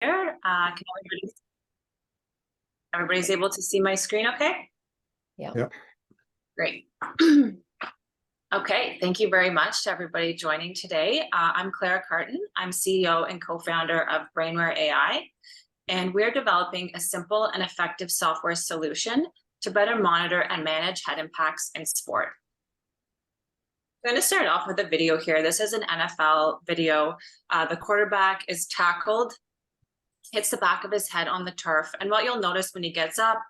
Can everybody's able to see my screen okay? Yeah. Great. Okay, thank you very much to everybody joining today. I'm Clara Karton. I'm CEO and co-founder of Brainware AI, and we're developing a simple and effective software solution to better monitor and manage head impacts in sport. I'm going to start off with a video here. This is an NFL video. The quarterback is tackled, hits the back of his head on the turf. And what you'll notice when he gets up,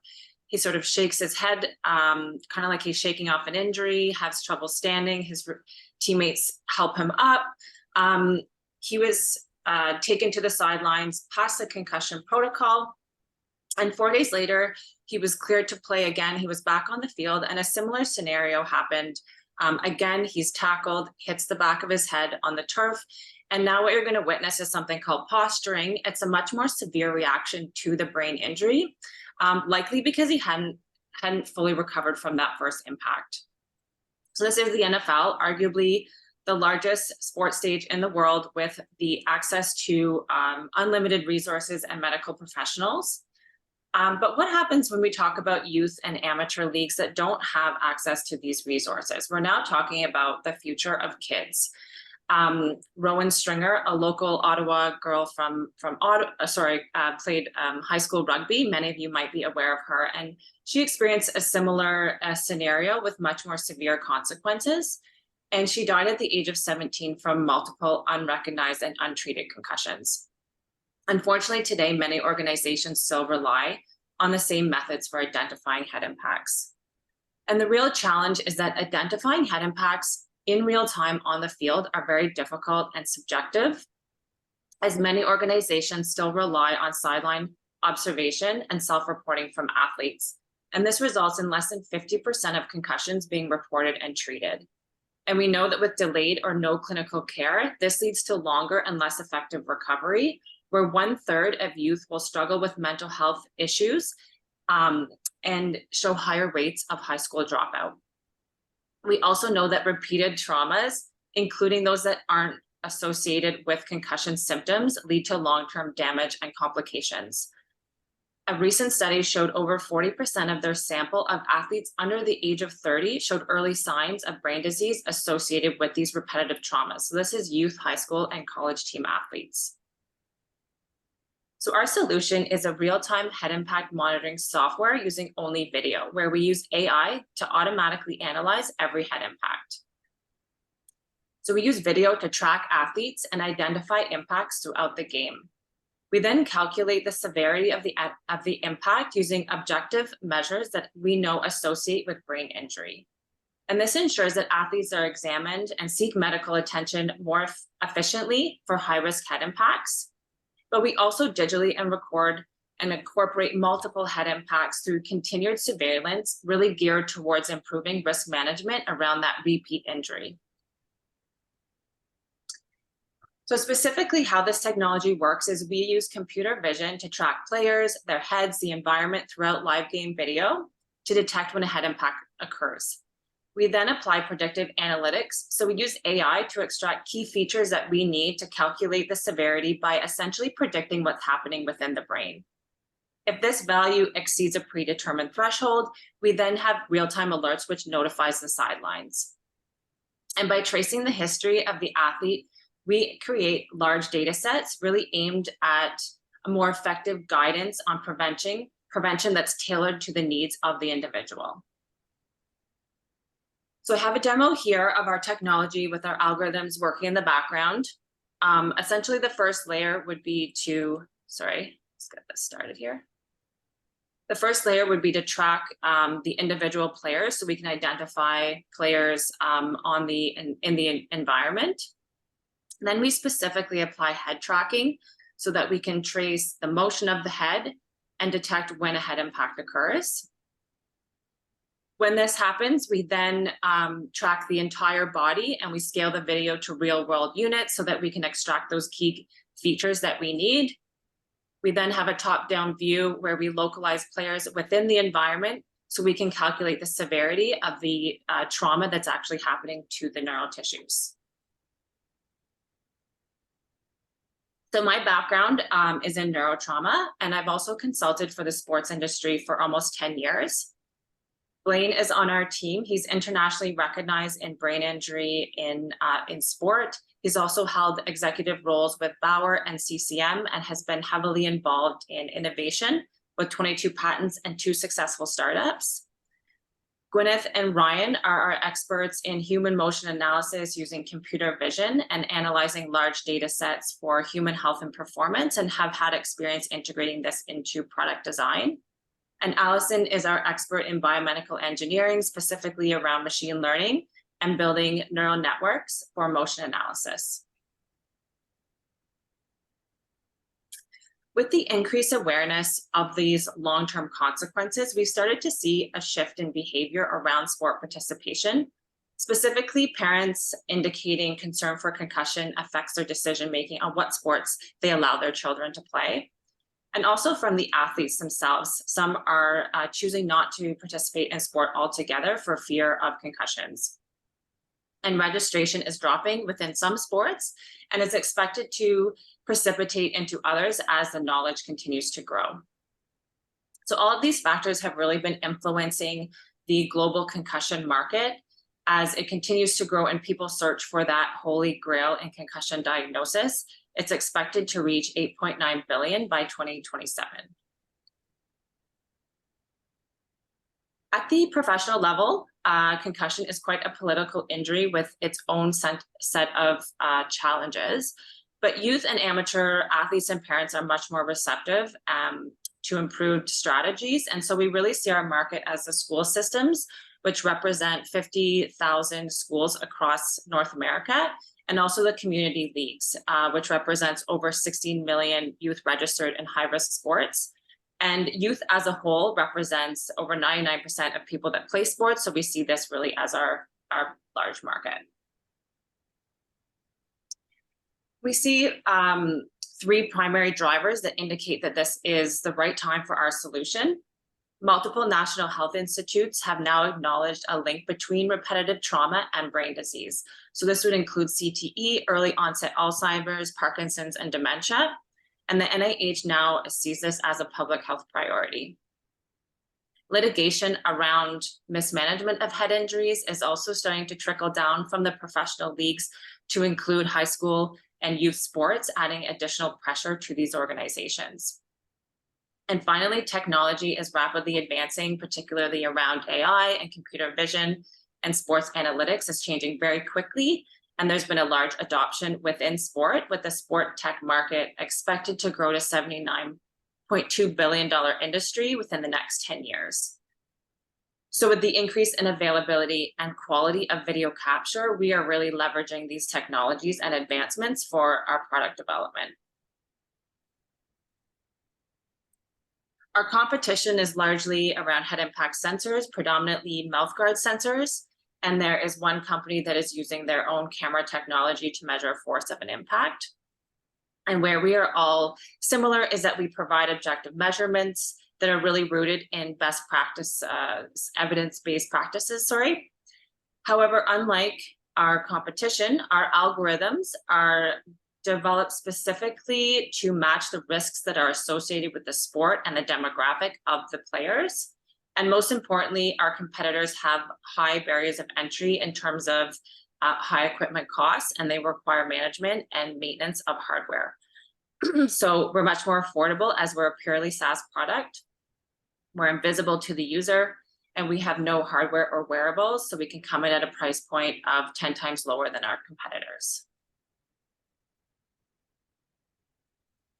he sort of shakes his head, kind of like he's shaking off an injury, has trouble standing. His teammates help him up. He was taken to the sidelines, past the concussion protocol. And 4 days later, he was cleared to play again. He was back on the field, and a similar scenario happened. Again, he's tackled, hits the back of his head on the turf. And now what you're going to witness is something called posturing. It's a much more severe reaction to the brain injury, likely because he hadn't fully recovered from that first impact. So this is the NFL, arguably the largest sports stage in the world with the access to unlimited resources and medical professionals. But what happens when we talk about youth and amateur leagues that don't have access to these resources? We're now talking about the future of kids. Rowan Stringer, a local Ottawa girl played high school rugby. Many of you might be aware of her, and she experienced a similar scenario with much more severe consequences. And she died at the age of 17 from multiple unrecognized and untreated concussions. Unfortunately, today, many organizations still rely on the same methods for identifying head impacts. And the real challenge is that identifying head impacts in real time on the field are very difficult and subjective, as many organizations still rely on sideline observation and self-reporting from athletes. And this results in less than 50% of concussions being reported and treated. And we know that with delayed or no clinical care, this leads to longer and less effective recovery, where 1/3 of youth will struggle with mental health issues and show higher rates of high school dropout. We also know that repeated traumas, including those that aren't associated with concussion symptoms, lead to long-term damage and complications. A recent study showed over 40% of their sample of athletes under the age of 30 showed early signs of brain disease associated with these repetitive traumas. So this is youth, high school, and college team athletes. So our solution is a real-time head impact monitoring software using only video, where we use AI to automatically analyze every head impact. So we use video to track athletes and identify impacts throughout the game. We then calculate the severity of the impact using objective measures that we know associate with brain injury. And this ensures that athletes are examined and seek medical attention more efficiently for high-risk head impacts. But we also digitally and record and incorporate multiple head impacts through continued surveillance, really geared towards improving risk management around that repeat injury. So specifically how this technology works is we use computer vision to track players, their heads, the environment throughout live game video to detect when a head impact occurs. We then apply predictive analytics. So we use AI to extract key features that we need to calculate the severity by essentially predicting what's happening within the brain. If this value exceeds a predetermined threshold, we then have real-time alerts, which notifies the sidelines. And by tracing the history of the athlete, we create large data sets really aimed at a more effective guidance on prevention that's tailored to the needs of the individual. So I have a demo here of our technology with our algorithms working in the background. Essentially, the first layer would be let's get this started here. The first layer would be to track the individual players, so we can identify players in the environment. And then we specifically apply head tracking so that we can trace the motion of the head and detect when a head impact occurs. When this happens, we then track the entire body and we scale the video to real-world units so that we can extract those key features that we need. We then have a top-down view where we localize players within the environment so we can calculate the severity of the trauma that's actually happening to the neural tissues. So my background is in neurotrauma, and I've also consulted for the sports industry for almost 10 years. Blaine is on our team. He's internationally recognized in brain injury in sport. He's also held executive roles with Bauer and CCM and has been heavily involved in innovation with 22 patents and 2 successful startups. Gwyneth and Ryan are our experts in human motion analysis using computer vision and analyzing large data sets for human health and performance, and have had experience integrating this into product design. And Allison is our expert in biomedical engineering, specifically around machine learning and building neural networks for motion analysis. With the increased awareness of these long-term consequences, we started to see a shift in behavior around sport participation, specifically parents indicating concern for concussion affects their decision-making on what sports they allow their children to play. And also from the athletes themselves, some are choosing not to participate in sport altogether for fear of concussions. And registration is dropping within some sports and is expected to precipitate into others as the knowledge continues to grow. So all of these factors have really been influencing the global concussion market as it continues to grow and people search for that holy grail in concussion diagnosis. It's expected to reach $8.9 billion by 2027. At the professional level, concussion is quite a political injury with its own set of challenges. But youth and amateur athletes and parents are much more receptive to improved strategies. And so we really see our market as the school systems, which represent 50,000 schools across North America, and also the community leagues, which represents over 16 million youth registered in high-risk sports. And youth as a whole represents over 99% of people that play sports. So we see this really as our large market. We see 3 primary drivers that indicate that this is the right time for our solution. Multiple national health institutes have now acknowledged a link between repetitive trauma and brain disease. So this would include CTE, early onset Alzheimer's, Parkinson's, and dementia. And the NIH now sees this as a public health priority. Litigation around mismanagement of head injuries is also starting to trickle down from the professional leagues to include high school and youth sports, adding additional pressure to these organizations. And finally, technology is rapidly advancing, particularly around AI and computer vision, and sports analytics is changing very quickly. And there's been a large adoption within sport, with the sport tech market expected to grow to $79.2 billion industry within the next 10 years. So with the increase in availability and quality of video capture, we are really leveraging these technologies and advancements for our product development. Our competition is largely around head impact sensors, predominantly mouthguard sensors. And there is one company that is using their own camera technology to measure force of an impact. And where we are all similar is that we provide objective measurements that are really rooted in best practice, evidence-based practices, However, unlike our competition, our algorithms are developed specifically to match the risks that are associated with the sport and the demographic of the players. And most importantly, our competitors have high barriers of entry in terms of high equipment costs, and they require management and maintenance of hardware. So we're much more affordable as we're a purely SaaS product. We're invisible to the user, and we have no hardware or wearables, so we can come in at a price point of 10 times lower than our competitors.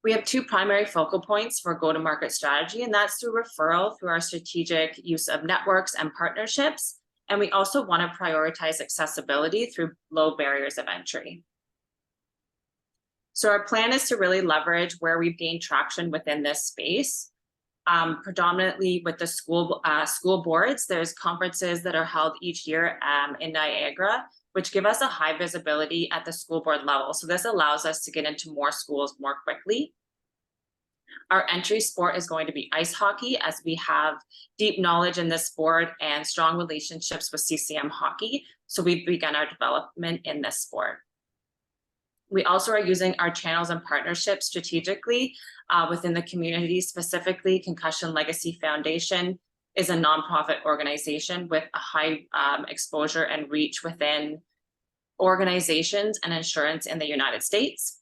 We have 2 primary focal points for go-to-market strategy, and that's through referral through our strategic use of networks and partnerships. And we also want to prioritize accessibility through low barriers of entry. So our plan is to really leverage where we've gained traction within this space, predominantly with the school boards. There's conferences that are held each year in Niagara, which give us a high visibility at the school board level. So this allows us to get into more schools more quickly. Our entry sport is going to be ice hockey, as we have deep knowledge in this sport and strong relationships with CCM hockey. So we've begun our development in this sport. We also are using our channels and partnerships strategically within the community. Specifically, Concussion Legacy Foundation is a nonprofit organization with a high exposure and reach within organizations and insurance in the United States.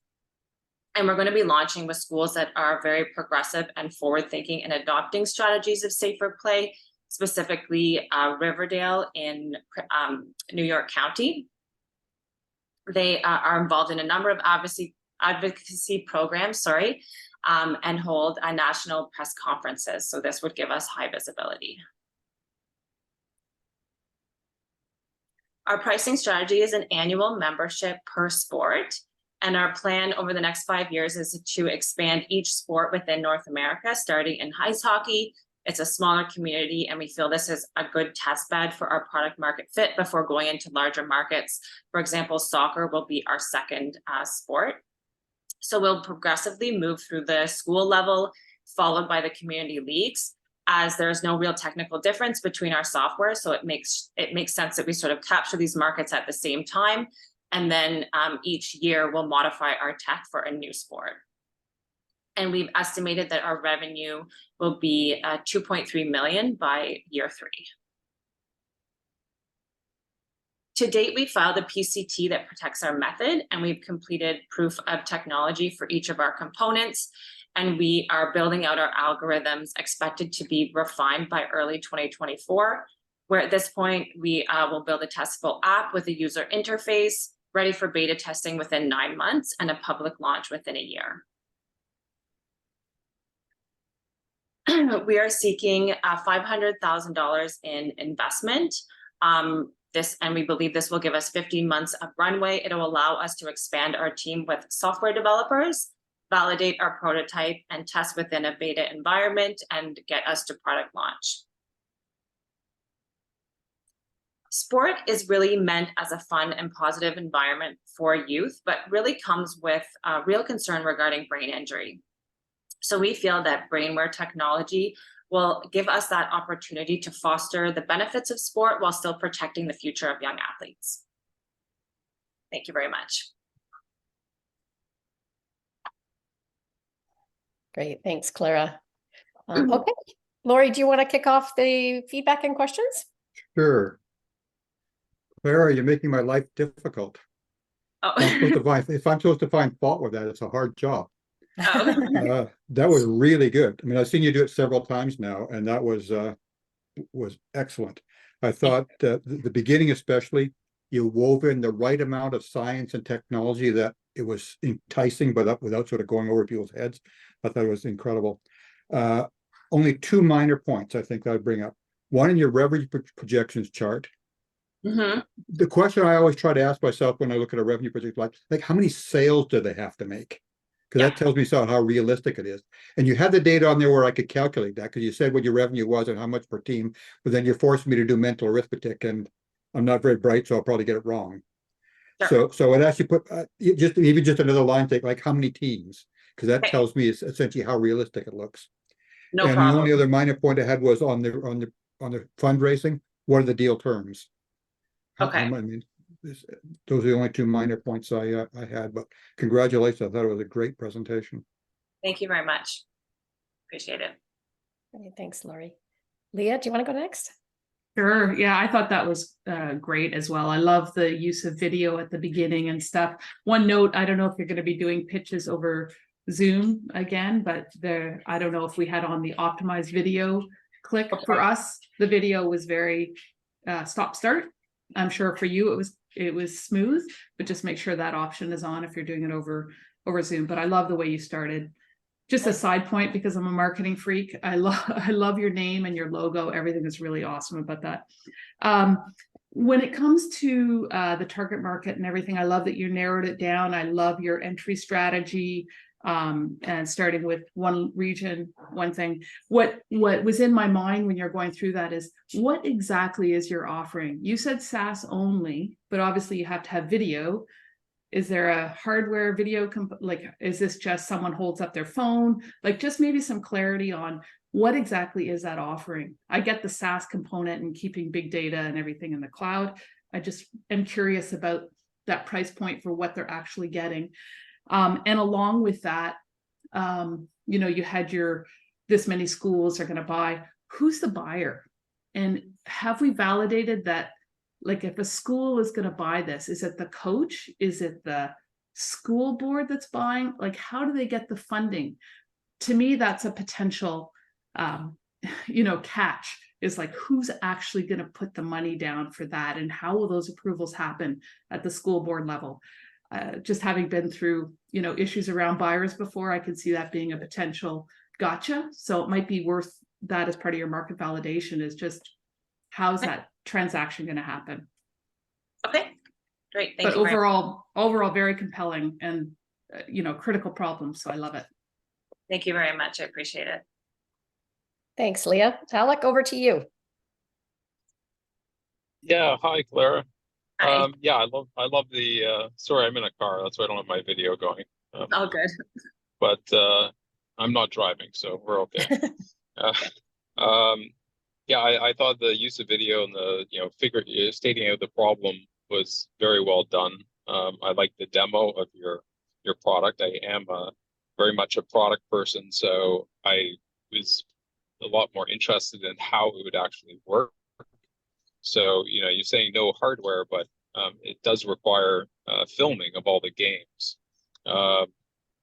And we're going to be launching with schools that are very progressive and forward-thinking in adopting strategies of safer play, specifically Riverdale in New York County. They are involved in a number of advocacy programs, and hold national press conferences. So this would give us high visibility. Our pricing strategy is an annual membership per sport. And our plan over the next 5 years is to expand each sport within North America, starting in ice hockey. It's a smaller community, and we feel this is a good test bed for our product market fit before going into larger markets. For example, soccer will be our second sport. So we'll progressively move through the school level, followed by the community leagues, as there's no real technical difference between our software. So it makes sense that we sort of capture these markets at the same time. And then each year we'll modify our tech for a new sport. And we've estimated that our revenue will be 2.3 million by year 3. To date, we filed a PCT that protects our method, and we've completed proof of technology for each of our components. And we are building out our algorithms, expected to be refined by early 2024, where at this point we will build a testable app with a user interface ready for beta testing within 9 months and a public launch within a year. We are seeking $500,000 in investment. And we believe this will give us 15 months of runway. It'll allow us to expand our team with software developers, validate our prototype, and test within a beta environment and get us to product launch. Sport is really meant as a fun and positive environment for youth, but really comes with a real concern regarding brain injury. So we feel that Brainware technology will give us that opportunity to foster the benefits of sport while still protecting the future of young athletes. Thank you very much. Great, thanks, Clara. Okay, Laurie, do you want to kick off the feedback and questions? Sure. Clara, you're making my life difficult. Oh. If I'm supposed to find fault with that, it's a hard job. Oh. That was really good. I mean, I've seen you do it several times now, and that was excellent. I thought the beginning especially, you wove in the right amount of science and technology that it was enticing, but without sort of going over people's heads. I thought it was incredible. Only 2 minor points I think I'd bring up. One, in your revenue projections chart. Mm-hmm. The question I always try to ask myself when I look at a revenue projection, like how many sales do they have to make? Because that tells me so how realistic it is. And you had the data on there where I could calculate that, because you said what your revenue was and how much per team, but then you're forcing me to do mental arithmetic, and I'm not very bright, so I'll probably get it wrong. Sure. So it actually put just another line, like how many teams, because that tells me essentially how realistic it looks. No and problem. The only other minor point I had was on the fundraising. What are the deal terms? Okay. I mean, those are the only 2 minor points I had, but congratulations. I thought it was a great presentation. Thank you very much. Appreciate it. Okay, thanks, Laurie. Leah, do you want to go next? Sure. Yeah, I thought that was great as well. I love the use of video at the beginning and stuff. One note, I don't know if you're going to be doing pitches over Zoom again, but I don't know if we had on the optimized video click. For us, the video was very stop start. I'm sure for you it was smooth, but just make sure that option is on if you're doing it over Zoom. But I love the way you started. Just a side point, because I'm a marketing freak, I love your name and your logo. Everything is really awesome about that. When it comes to the target market and everything, I love that you narrowed it down. I love your entry strategy, and starting with one region, one thing. What was in my mind when you're going through that is, what exactly is your offering? You said SaaS only, but obviously you have to have video. Is there a hardware video is this just someone holds up their phone? Like, just maybe some clarity on what exactly is that offering. I get the SaaS component and keeping big data and everything in the cloud. I just am curious about that price point for what they're actually getting. And along with that, you know, you had this many schools are going to buy. Who's the buyer? And have we validated that, like, if a school is going to buy this, is it the coach? Is it the school board that's buying? Like, how do they get the funding? To me, that's a potential, you know, catch, is like, who's actually going to put the money down for that? And how will those approvals happen at the school board level? Just having been through, you know, issues around buyers before, I could see that being a potential gotcha. So it might be worth that as part of your market validation, is just, how's that transaction going to happen? Okay, great. But overall, very compelling and, you know, critical problem. So I love it. Thank you very much. I appreciate it. Thanks, Leah. Alec, over to you. Yeah, hi, Clara. Hi. Yeah, I love the sorry, I'm in a car, that's why I don't have my video going. All good. But I'm not driving, so we're okay. Yeah, I thought the use of video and the, you know, stating out the problem was very well done. I like the demo of your product. I am very much a product person, so I was a lot more interested in how it would actually work. So, you know, you're saying no hardware, but it does require filming of all the games.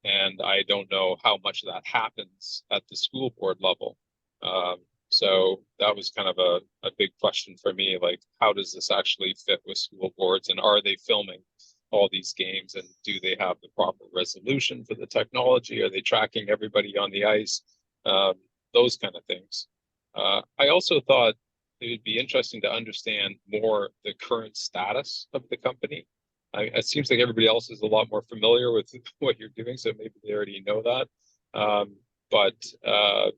And I don't know how much of that happens at the school board level. So that was kind of a big question for me, like, how does this actually fit with school boards, and are they filming all these games, and do they have the proper resolution for the technology? Are they tracking everybody on the ice? Those kind of things. I also thought it would be interesting to understand more the current status of the company. It seems like everybody else is a lot more familiar with what you're doing, so maybe they already know that. But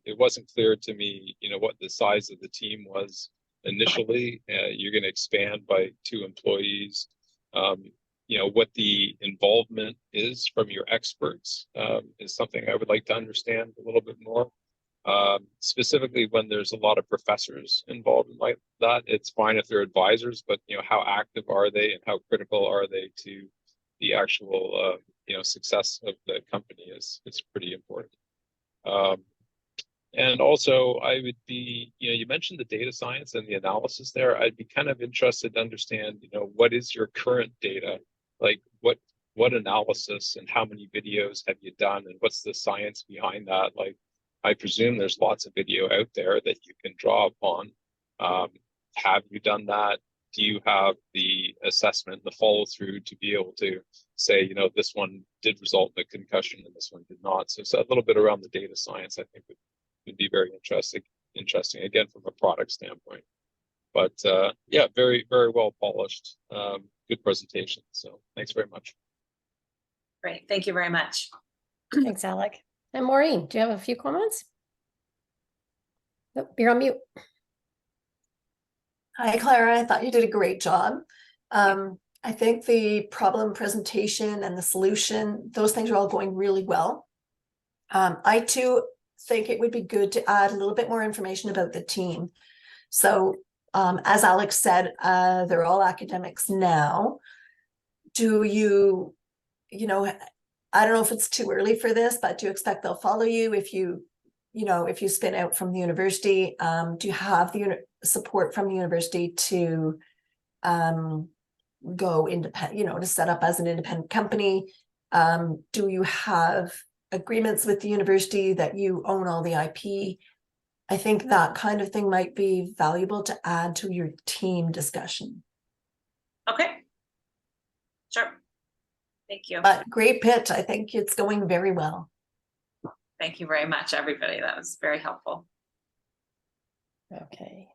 it wasn't clear to me, you know, what the size of the team was initially. You're going to expand by 2 employees. You know, what the involvement is from your experts is something I would like to understand a little bit more. Specifically when there's a lot of professors involved in like that, it's fine if they're advisors, but, you know, how active are they and how critical are they to the actual, you know, success of the company is pretty important. And also I would be, you know, you mentioned the data science and the analysis there. I'd be kind of interested to understand, you know, what is your current data? Like what analysis and how many videos have you done, and what's the science behind that? Like, I presume there's lots of video out there that you can draw upon. Have you done that? Do you have the assessment, the follow through to be able to say, you know, this one did result in a concussion and this one did not? So a little bit around the data science, I think would be very interesting again, from a product standpoint. But yeah, very, very well polished, good presentation. So thanks very much. Great. Thank you very much. Thanks, Alec. And Maureen, do you have a few comments? Nope, you're on mute. Hi, Clara. I thought you did a great job. I think the problem presentation and the solution, those things are all going really well. I too think it would be good to add a little bit more information about the team. So as Alex said, they're all academics now. Do you know, I don't know if it's too early for this, but do you expect they'll follow you if you spin out from the university? Do you have the support from the university to go independent, you know, to set up as an independent company? Do you have agreements with the university that you own all the IP? I think that kind of thing might be valuable to add to your team discussion. Okay. Sure. Thank you. But great pitch. I think it's going very well. Thank you very much, everybody. That was very helpful. Okay.